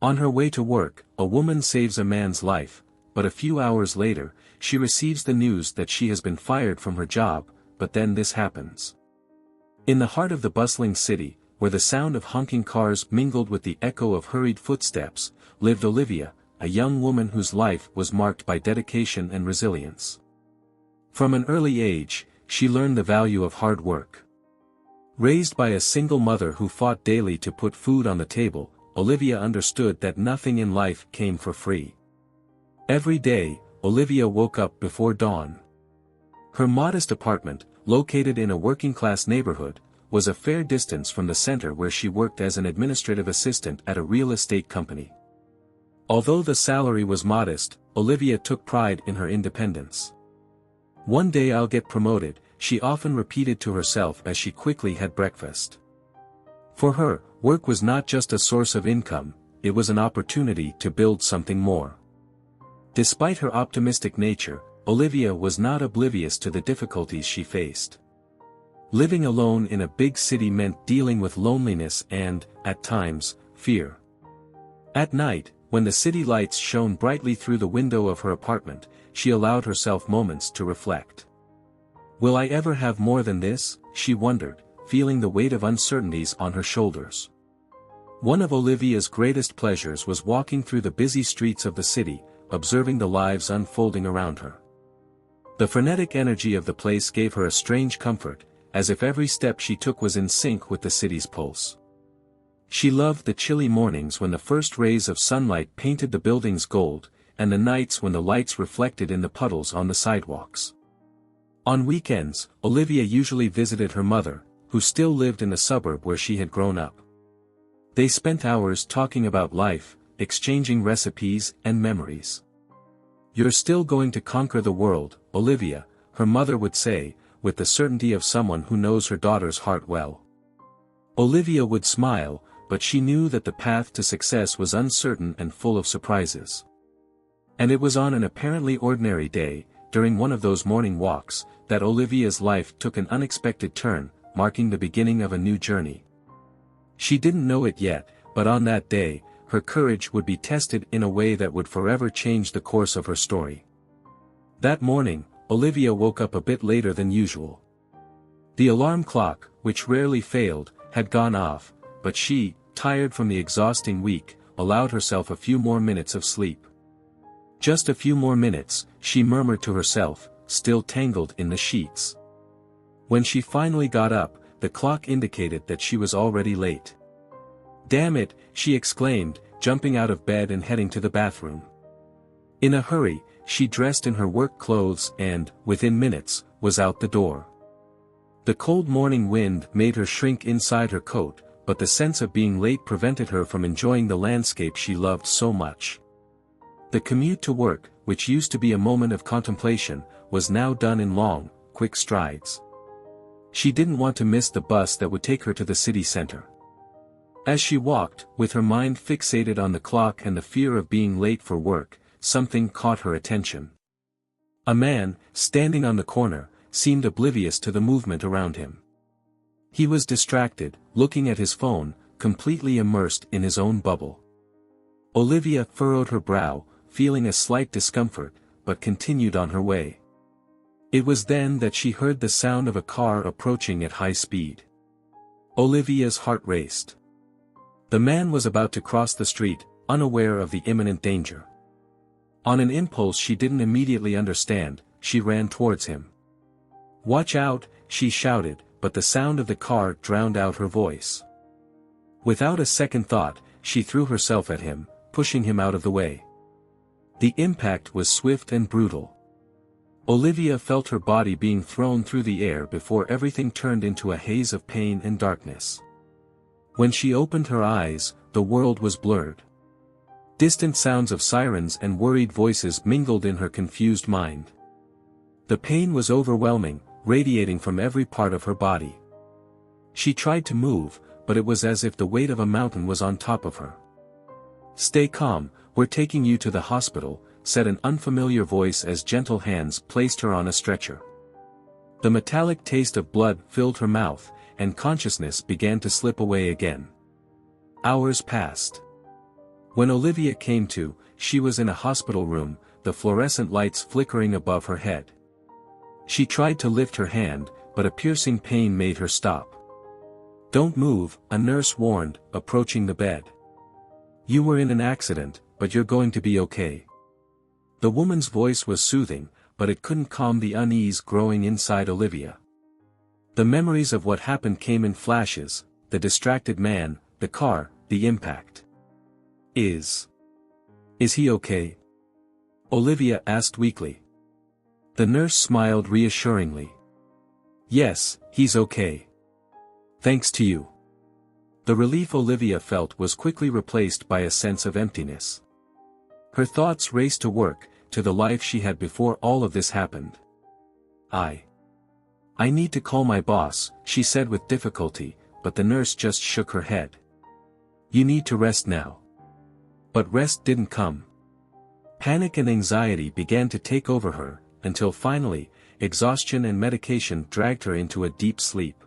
On her way to work, a woman saves a man's life, but a few hours later, she receives the news that she has been fired from her job, but then this happens. In the heart of the bustling city, where the sound of honking cars mingled with the echo of hurried footsteps, lived Olivia, a young woman whose life was marked by dedication and resilience. From an early age, she learned the value of hard work. Raised by a single mother who fought daily to put food on the table, Olivia understood that nothing in life came for free. Every day, Olivia woke up before dawn. Her modest apartment, located in a working-class neighborhood, was a fair distance from the center where she worked as an administrative assistant at a real estate company. Although the salary was modest, Olivia took pride in her independence. "One day I'll get promoted," she often repeated to herself as she quickly had breakfast. For her, work was not just a source of income, it was an opportunity to build something more. Despite her optimistic nature, Olivia was not oblivious to the difficulties she faced. Living alone in a big city meant dealing with loneliness and, at times, fear. At night, when the city lights shone brightly through the window of her apartment, she allowed herself moments to reflect. "Will I ever have more than this?" she wondered, feeling the weight of uncertainties on her shoulders. One of Olivia's greatest pleasures was walking through the busy streets of the city, observing the lives unfolding around her. The frenetic energy of the place gave her a strange comfort, as if every step she took was in sync with the city's pulse. She loved the chilly mornings when the first rays of sunlight painted the buildings gold, and the nights when the lights reflected in the puddles on the sidewalks. On weekends, Olivia usually visited her mother, who still lived in the suburb where she had grown up. They spent hours talking about life, exchanging recipes and memories. "You're still going to conquer the world, Olivia," her mother would say, with the certainty of someone who knows her daughter's heart well. Olivia would smile, but she knew that the path to success was uncertain and full of surprises. And it was on an apparently ordinary day, during one of those morning walks, that Olivia's life took an unexpected turn, marking the beginning of a new journey. She didn't know it yet, but on that day, her courage would be tested in a way that would forever change the course of her story. That morning, Olivia woke up a bit later than usual. The alarm clock, which rarely failed, had gone off, but she, tired from the exhausting week, allowed herself a few more minutes of sleep. "Just a few more minutes," she murmured to herself, still tangled in the sheets. When she finally got up, the clock indicated that she was already late. "Damn it," she exclaimed, jumping out of bed and heading to the bathroom. In a hurry, she dressed in her work clothes and, within minutes, was out the door. The cold morning wind made her shrink inside her coat, but the sense of being late prevented her from enjoying the landscape she loved so much. The commute to work, which used to be a moment of contemplation, was now done in long, quick strides. She didn't want to miss the bus that would take her to the city center. As she walked, with her mind fixated on the clock and the fear of being late for work, something caught her attention. A man, standing on the corner, seemed oblivious to the movement around him. He was distracted, looking at his phone, completely immersed in his own bubble. Olivia furrowed her brow, feeling a slight discomfort, but continued on her way. It was then that she heard the sound of a car approaching at high speed. Olivia's heart raced. The man was about to cross the street, unaware of the imminent danger. On an impulse she didn't immediately understand, she ran towards him. "Watch out," she shouted, but the sound of the car drowned out her voice. Without a second thought, she threw herself at him, pushing him out of the way. The impact was swift and brutal. Olivia felt her body being thrown through the air before everything turned into a haze of pain and darkness. When she opened her eyes, the world was blurred. Distant sounds of sirens and worried voices mingled in her confused mind. The pain was overwhelming, radiating from every part of her body. She tried to move, but it was as if the weight of a mountain was on top of her. "Stay calm, we're taking you to the hospital," said an unfamiliar voice as gentle hands placed her on a stretcher. The metallic taste of blood filled her mouth, and consciousness began to slip away again. Hours passed. When Olivia came to, she was in a hospital room, the fluorescent lights flickering above her head. She tried to lift her hand, but a piercing pain made her stop. "Don't move," a nurse warned, approaching the bed. "You were in an accident, but you're going to be okay." The woman's voice was soothing, but it couldn't calm the unease growing inside Olivia. The memories of what happened came in flashes: the distracted man, the car, the impact. Is he okay?" Olivia asked weakly. The nurse smiled reassuringly. "Yes, he's okay. Thanks to you." The relief Olivia felt was quickly replaced by a sense of emptiness. Her thoughts raced to work, to the life she had before all of this happened. I need to call my boss," she said with difficulty, but the nurse just shook her head. "You need to rest now." But rest didn't come. Panic and anxiety began to take over her, until finally, exhaustion and medication dragged her into a deep sleep.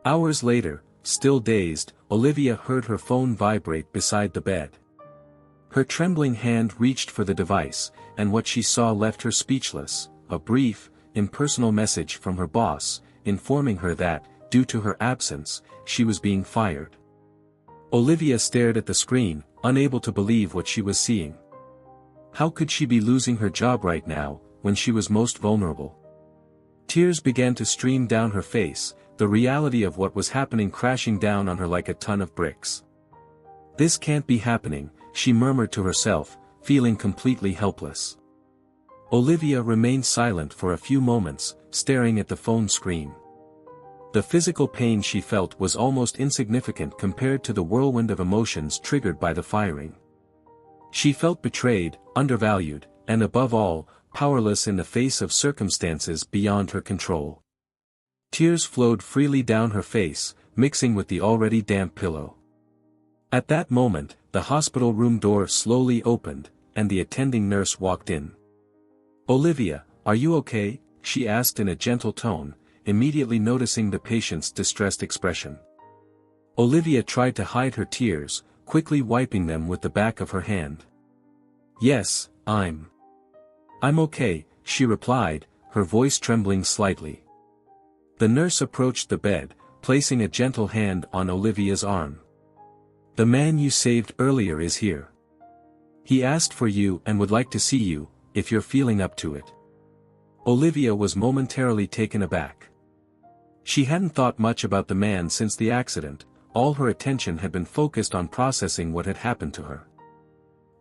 Hours later, still dazed, Olivia heard her phone vibrate beside the bed. Her trembling hand reached for the device, and what she saw left her speechless: a brief, impersonal message from her boss, informing her that, due to her absence, she was being fired. Olivia stared at the screen, unable to believe what she was seeing. How could she be losing her job right now, when she was most vulnerable? Tears began to stream down her face, the reality of what was happening crashing down on her like a ton of bricks. "This can't be happening," she murmured to herself, feeling completely helpless. Olivia remained silent for a few moments, staring at the phone screen. The physical pain she felt was almost insignificant compared to the whirlwind of emotions triggered by the firing. She felt betrayed, undervalued, and above all, powerless in the face of circumstances beyond her control. Tears flowed freely down her face, mixing with the already damp pillow. At that moment, the hospital room door slowly opened, and the attending nurse walked in. "Olivia, are you okay?" she asked in a gentle tone, immediately noticing the patient's distressed expression. Olivia tried to hide her tears, quickly wiping them with the back of her hand. "Yes, I'm okay," she replied, her voice trembling slightly. The nurse approached the bed, placing a gentle hand on Olivia's arm. "The man you saved earlier is here. He asked for you and would like to see you, if you're feeling up to it." Olivia was momentarily taken aback. She hadn't thought much about the man since the accident, all her attention had been focused on processing what had happened to her.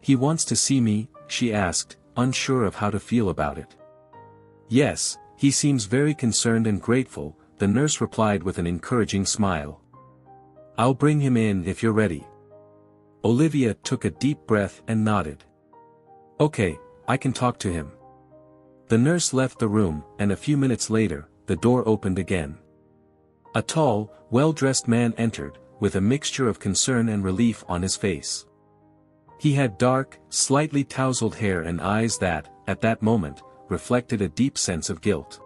"He wants to see me?" she asked, unsure of how to feel about it. "Yes, he seems very concerned and grateful," the nurse replied with an encouraging smile. "I'll bring him in if you're ready." Olivia took a deep breath and nodded. "Okay, I can talk to him." The nurse left the room, and a few minutes later, the door opened again. A tall, well-dressed man entered, with a mixture of concern and relief on his face. He had dark, slightly tousled hair and eyes that, at that moment, reflected a deep sense of guilt.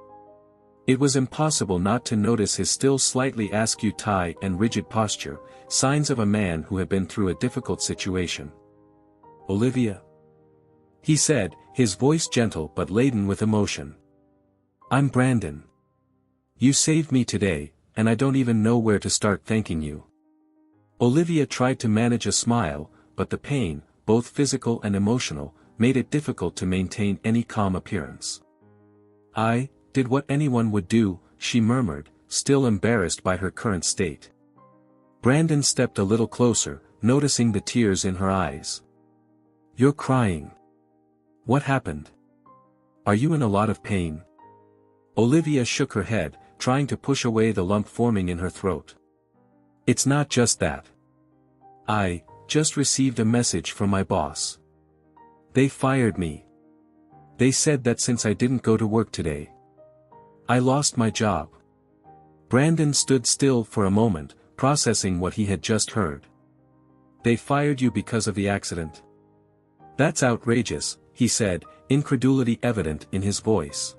It was impossible not to notice his still slightly askew tie and rigid posture, signs of a man who had been through a difficult situation. "Olivia?" he said, his voice gentle but laden with emotion. "I'm Brandon. You saved me today, and I don't even know where to start thanking you." Olivia tried to manage a smile, but the pain, both physical and emotional, made it difficult to maintain any calm appearance. "I did what anyone would do," she murmured, still embarrassed by her current state. Brandon stepped a little closer, noticing the tears in her eyes. "You're crying. What happened? Are you in a lot of pain?" Olivia shook her head, trying to push away the lump forming in her throat. "It's not just that. I just received a message from my boss. They fired me. They said that since I didn't go to work today, I lost my job." Brandon stood still for a moment, processing what he had just heard. "They fired you because of the accident? That's outrageous," he said, incredulity evident in his voice.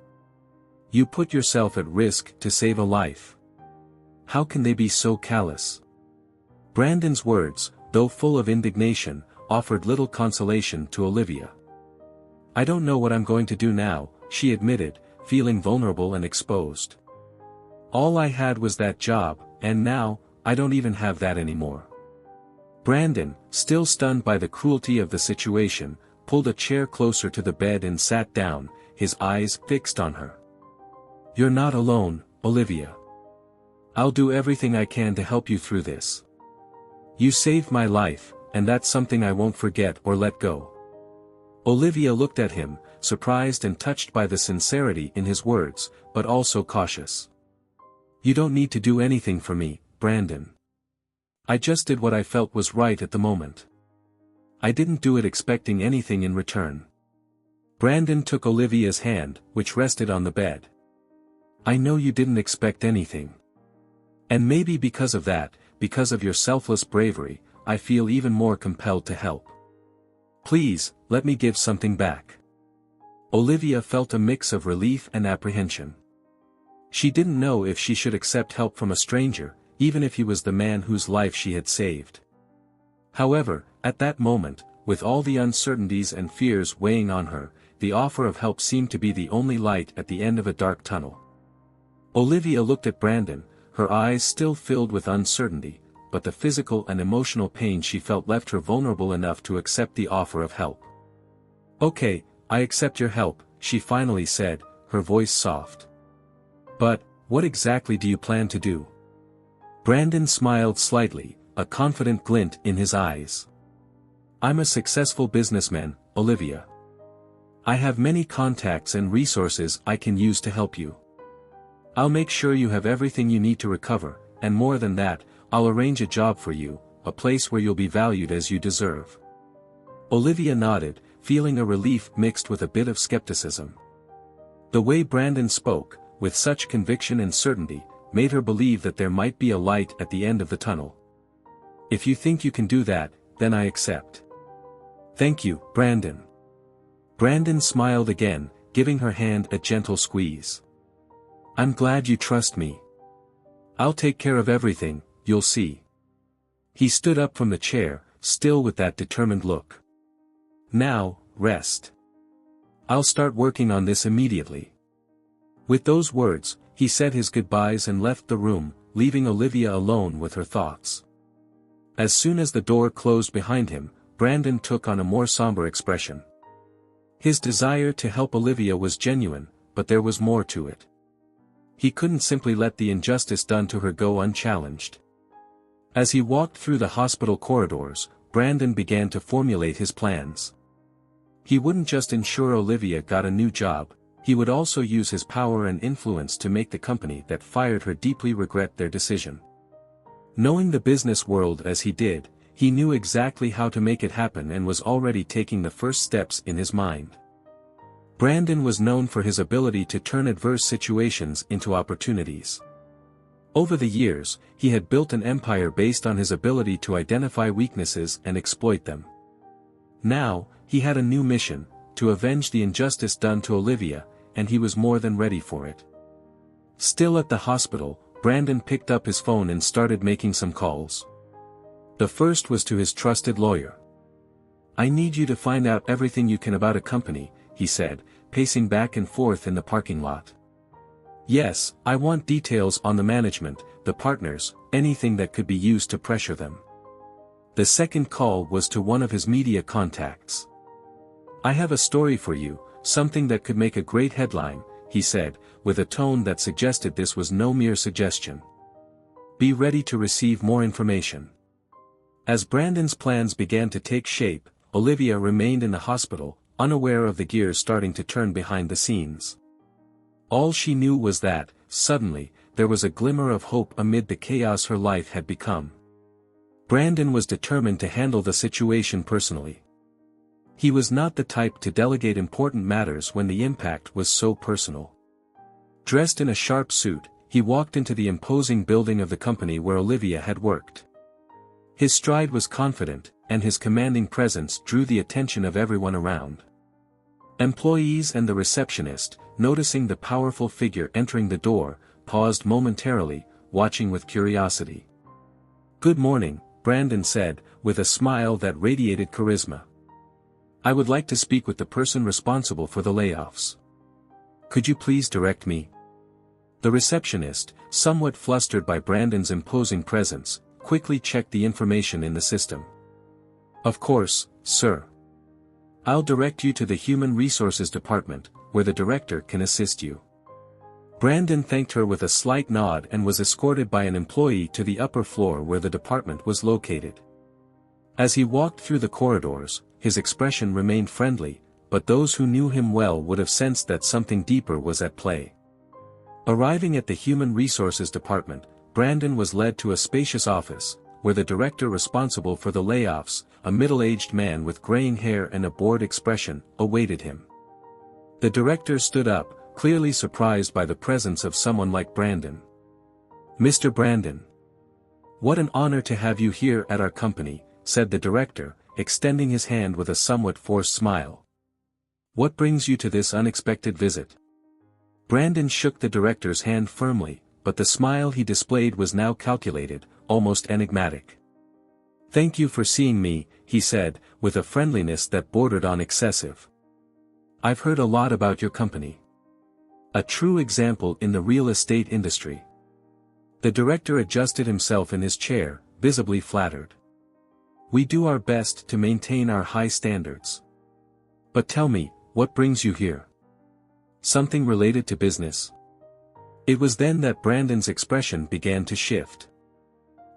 "You put yourself at risk to save a life. How can they be so callous?" Brandon's words, though full of indignation, offered little consolation to Olivia. "I don't know what I'm going to do now," she admitted, feeling vulnerable and exposed. "All I had was that job, and now, I don't even have that anymore." Brandon, still stunned by the cruelty of the situation, pulled a chair closer to the bed and sat down, his eyes fixed on her. "You're not alone, Olivia. I'll do everything I can to help you through this. You saved my life, and that's something I won't forget or let go." Olivia looked at him, surprised and touched by the sincerity in his words, but also cautious. "You don't need to do anything for me, Brandon. I just did what I felt was right at the moment. I didn't do it expecting anything in return." Brandon took Olivia's hand, which rested on the bed. "I know you didn't expect anything. And maybe because of that, because of your selfless bravery, I feel even more compelled to help. Please, let me give something back." Olivia felt a mix of relief and apprehension. She didn't know if she should accept help from a stranger, even if he was the man whose life she had saved. However, at that moment, with all the uncertainties and fears weighing on her, the offer of help seemed to be the only light at the end of a dark tunnel. Olivia looked at Brandon, her eyes still filled with uncertainty, but the physical and emotional pain she felt left her vulnerable enough to accept the offer of help. "Okay, I accept your help," she finally said, her voice soft. "But, what exactly do you plan to do?" Brandon smiled slightly, a confident glint in his eyes. "I'm a successful businessman, Olivia. I have many contacts and resources I can use to help you. I'll make sure you have everything you need to recover, and more than that, I'll arrange a job for you, a place where you'll be valued as you deserve." Olivia nodded, feeling a relief mixed with a bit of skepticism. The way Brandon spoke, with such conviction and certainty, made her believe that there might be a light at the end of the tunnel. "If you think you can do that, then I accept." "Thank you, Brandon." Brandon smiled again, giving her hand a gentle squeeze. "I'm glad you trust me. I'll take care of everything, you'll see." He stood up from the chair, still with that determined look. "Now, rest. I'll start working on this immediately." With those words, he said his goodbyes and left the room, leaving Olivia alone with her thoughts. As soon as the door closed behind him, Brandon took on a more somber expression. His desire to help Olivia was genuine, but there was more to it. He couldn't simply let the injustice done to her go unchallenged. As he walked through the hospital corridors, Brandon began to formulate his plans. He wouldn't just ensure Olivia got a new job, he would also use his power and influence to make the company that fired her deeply regret their decision. Knowing the business world as he did, he knew exactly how to make it happen and was already taking the first steps in his mind. Brandon was known for his ability to turn adverse situations into opportunities. Over the years, he had built an empire based on his ability to identify weaknesses and exploit them. Now, he had a new mission, to avenge the injustice done to Olivia, and he was more than ready for it. Still at the hospital, Brandon picked up his phone and started making some calls. The first was to his trusted lawyer. "I need you to find out everything you can about a company," he said, pacing back and forth in the parking lot. "Yes, I want details on the management, the partners, anything that could be used to pressure them." The second call was to one of his media contacts. "I have a story for you, something that could make a great headline," he said, with a tone that suggested this was no mere suggestion. "Be ready to receive more information." As Brandon's plans began to take shape, Olivia remained in the hospital, unaware of the gears starting to turn behind the scenes. All she knew was that, suddenly, there was a glimmer of hope amid the chaos her life had become. Brandon was determined to handle the situation personally. He was not the type to delegate important matters when the impact was so personal. Dressed in a sharp suit, he walked into the imposing building of the company where Olivia had worked. His stride was confident, and his commanding presence drew the attention of everyone around. Employees and the receptionist, noticing the powerful figure entering the door, paused momentarily, watching with curiosity. "Good morning," Brandon said, with a smile that radiated charisma. "I would like to speak with the person responsible for the layoffs. Could you please direct me?" The receptionist, somewhat flustered by Brandon's imposing presence, quickly checked the information in the system. "Of course, sir. I'll direct you to the Human Resources Department, where the director can assist you." Brandon thanked her with a slight nod and was escorted by an employee to the upper floor where the department was located. As he walked through the corridors, his expression remained friendly, but those who knew him well would have sensed that something deeper was at play. Arriving at the Human Resources Department, Brandon was led to a spacious office, where the director responsible for the layoffs, a middle-aged man with graying hair and a bored expression, awaited him. The director stood up, clearly surprised by the presence of someone like Brandon. "Mr. Brandon. What an honor to have you here at our company," said the director, extending his hand with a somewhat forced smile. "What brings you to this unexpected visit?" Brandon shook the director's hand firmly, but the smile he displayed was now calculated, almost enigmatic. "Thank you for seeing me," he said, with a friendliness that bordered on excessive. "I've heard a lot about your company. A true example in the real estate industry." The director adjusted himself in his chair, visibly flattered. "We do our best to maintain our high standards. But tell me, what brings you here? Something related to business?" It was then that Brandon's expression began to shift.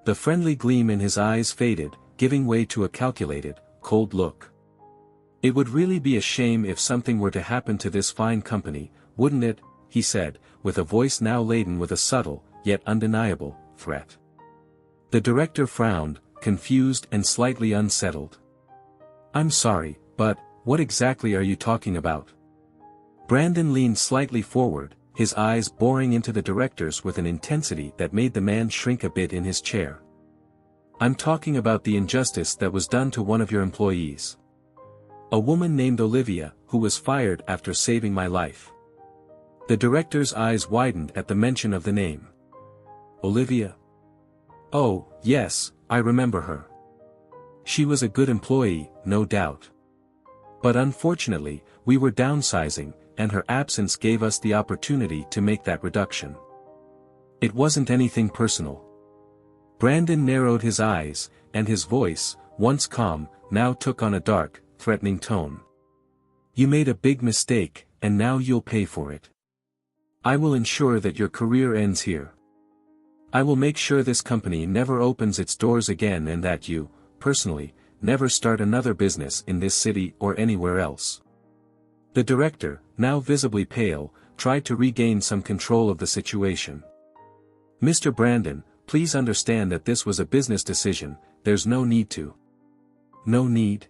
The friendly gleam in his eyes faded, giving way to a calculated, cold look. "It would really be a shame if something were to happen to this fine company, wouldn't it?" he said, with a voice now laden with a subtle, yet undeniable, threat. The director frowned, confused and slightly unsettled. "I'm sorry, but, what exactly are you talking about?" Brandon leaned slightly forward, his eyes boring into the director's with an intensity that made the man shrink a bit in his chair. "I'm talking about the injustice that was done to one of your employees. A woman named Olivia, who was fired after saving my life." The director's eyes widened at the mention of the name. "Olivia? Oh, yes, I remember her. She was a good employee, no doubt. But unfortunately, we were downsizing, and her absence gave us the opportunity to make that reduction. It wasn't anything personal." Brandon narrowed his eyes, and his voice, once calm, now took on a dark, threatening tone. "You made a big mistake, and now you'll pay for it. I will ensure that your career ends here. I will make sure this company never opens its doors again and that you, personally, never start another business in this city or anywhere else." The director, now visibly pale, tried to regain some control of the situation. "Mr. Brandon, please understand that this was a business decision, there's no need to." "No need?"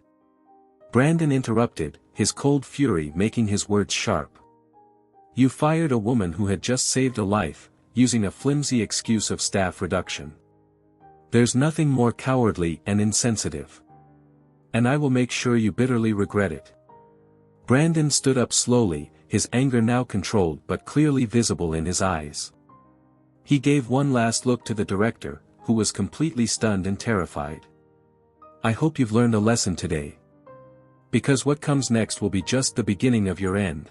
Brandon interrupted, his cold fury making his words sharp. "You fired a woman who had just saved a life, using a flimsy excuse of staff reduction. There's nothing more cowardly and insensitive. And I will make sure you bitterly regret it." Brandon stood up slowly, his anger now controlled but clearly visible in his eyes. He gave one last look to the director, who was completely stunned and terrified. "I hope you've learned a lesson today. Because what comes next will be just the beginning of your end."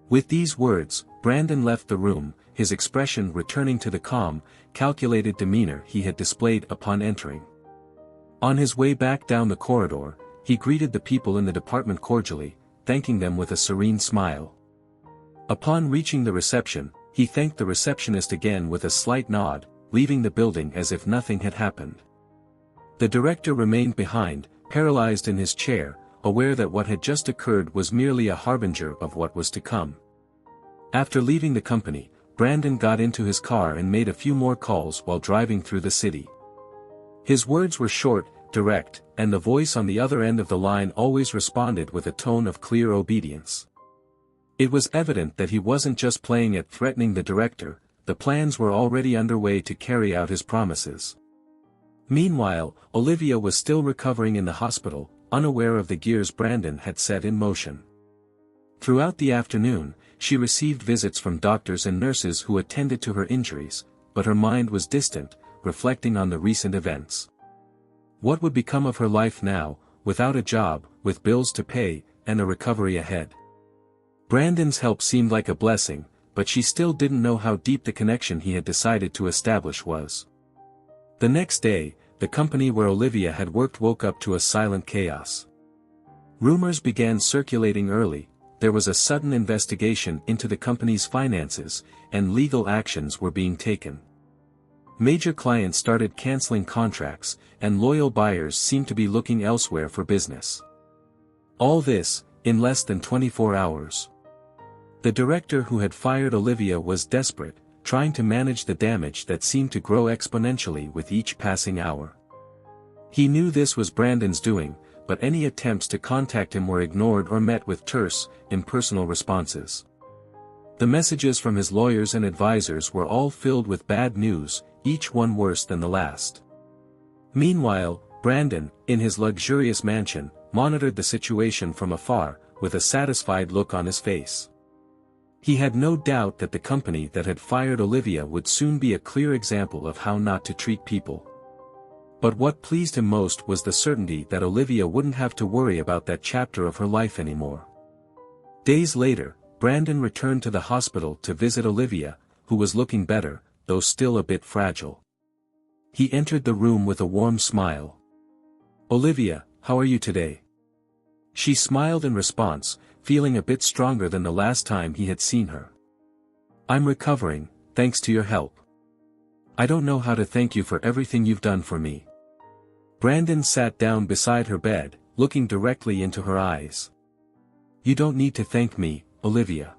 With these words, Brandon left the room, his expression returning to the calm, calculated demeanor he had displayed upon entering. On his way back down the corridor, he greeted the people in the department cordially, thanking them with a serene smile. Upon reaching the reception, he thanked the receptionist again with a slight nod, leaving the building as if nothing had happened. The director remained behind, paralyzed in his chair, aware that what had just occurred was merely a harbinger of what was to come. After leaving the company, Brandon got into his car and made a few more calls while driving through the city. His words were short, direct, and the voice on the other end of the line always responded with a tone of clear obedience. It was evident that he wasn't just playing at threatening the director, the plans were already underway to carry out his promises. Meanwhile, Olivia was still recovering in the hospital, unaware of the gears Brandon had set in motion. Throughout the afternoon, she received visits from doctors and nurses who attended to her injuries, but her mind was distant, reflecting on the recent events. What would become of her life now, without a job, with bills to pay, and a recovery ahead? Brandon's help seemed like a blessing, but she still didn't know how deep the connection he had decided to establish was. The next day, the company where Olivia had worked woke up to a silent chaos. Rumors began circulating early. There was a sudden investigation into the company's finances, and legal actions were being taken. Major clients started canceling contracts, and loyal buyers seemed to be looking elsewhere for business. All this, in less than 24 hours. The director who had fired Olivia was desperate, trying to manage the damage that seemed to grow exponentially with each passing hour. He knew this was Brandon's doing, but any attempts to contact him were ignored or met with terse, impersonal responses. The messages from his lawyers and advisors were all filled with bad news, each one worse than the last. Meanwhile, Brandon, in his luxurious mansion, monitored the situation from afar, with a satisfied look on his face. He had no doubt that the company that had fired Olivia would soon be a clear example of how not to treat people. But what pleased him most was the certainty that Olivia wouldn't have to worry about that chapter of her life anymore. Days later, Brandon returned to the hospital to visit Olivia, who was looking better, though still a bit fragile. He entered the room with a warm smile. "Olivia, how are you today?" She smiled in response, feeling a bit stronger than the last time he had seen her. "I'm recovering, thanks to your help. I don't know how to thank you for everything you've done for me." Brandon sat down beside her bed, looking directly into her eyes. "You don't need to thank me, Olivia.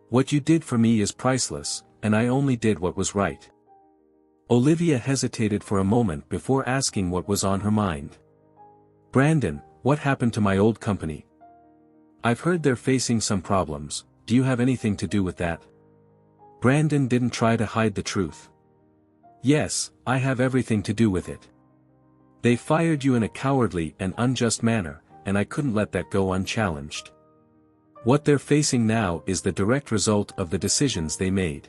What you did for me is priceless, and I only did what was right." Olivia hesitated for a moment before asking what was on her mind. "Brandon, what happened to my old company? I've heard they're facing some problems. Do you have anything to do with that?" Brandon didn't try to hide the truth. "Yes, I have everything to do with it. They fired you in a cowardly and unjust manner, and I couldn't let that go unchallenged. What they're facing now is the direct result of the decisions they made.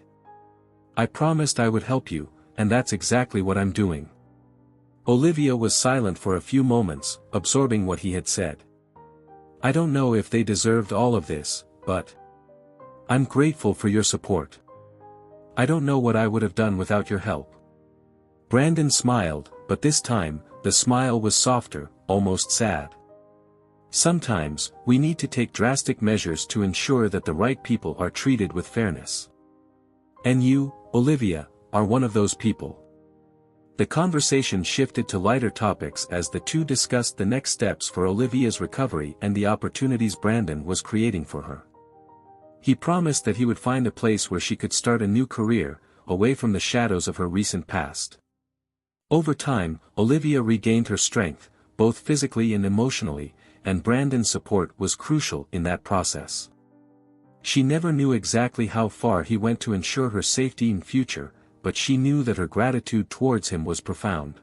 I promised I would help you, and that's exactly what I'm doing." Olivia was silent for a few moments, absorbing what he had said. "I don't know if they deserved all of this, but I'm grateful for your support. I don't know what I would have done without your help." Brandon smiled, but this time, the smile was softer, almost sad. "Sometimes, we need to take drastic measures to ensure that the right people are treated with fairness. And you, Olivia, are one of those people." The conversation shifted to lighter topics as the two discussed the next steps for Olivia's recovery and the opportunities Brandon was creating for her. He promised that he would find a place where she could start a new career, away from the shadows of her recent past. Over time, Olivia regained her strength, both physically and emotionally, and Brandon's support was crucial in that process. She never knew exactly how far he went to ensure her safety and future, but she knew that her gratitude towards him was profound.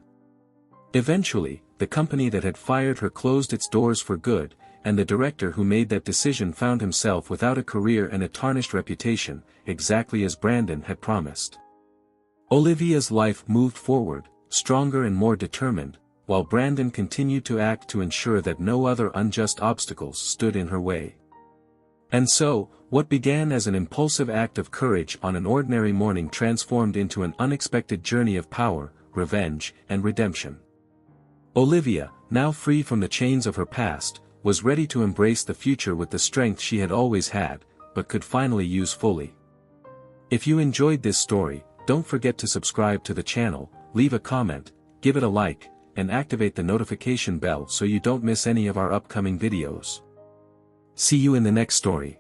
Eventually, the company that had fired her closed its doors for good, and the director who made that decision found himself without a career and a tarnished reputation, exactly as Brandon had promised. Olivia's life moved forward, stronger and more determined, while Brandon continued to act to ensure that no other unjust obstacles stood in her way. And so, what began as an impulsive act of courage on an ordinary morning transformed into an unexpected journey of power, revenge, and redemption. Olivia, now free from the chains of her past, was ready to embrace the future with the strength she had always had, but could finally use fully. If you enjoyed this story, don't forget to subscribe to the channel, leave a comment, give it a like, and activate the notification bell so you don't miss any of our upcoming videos. See you in the next story.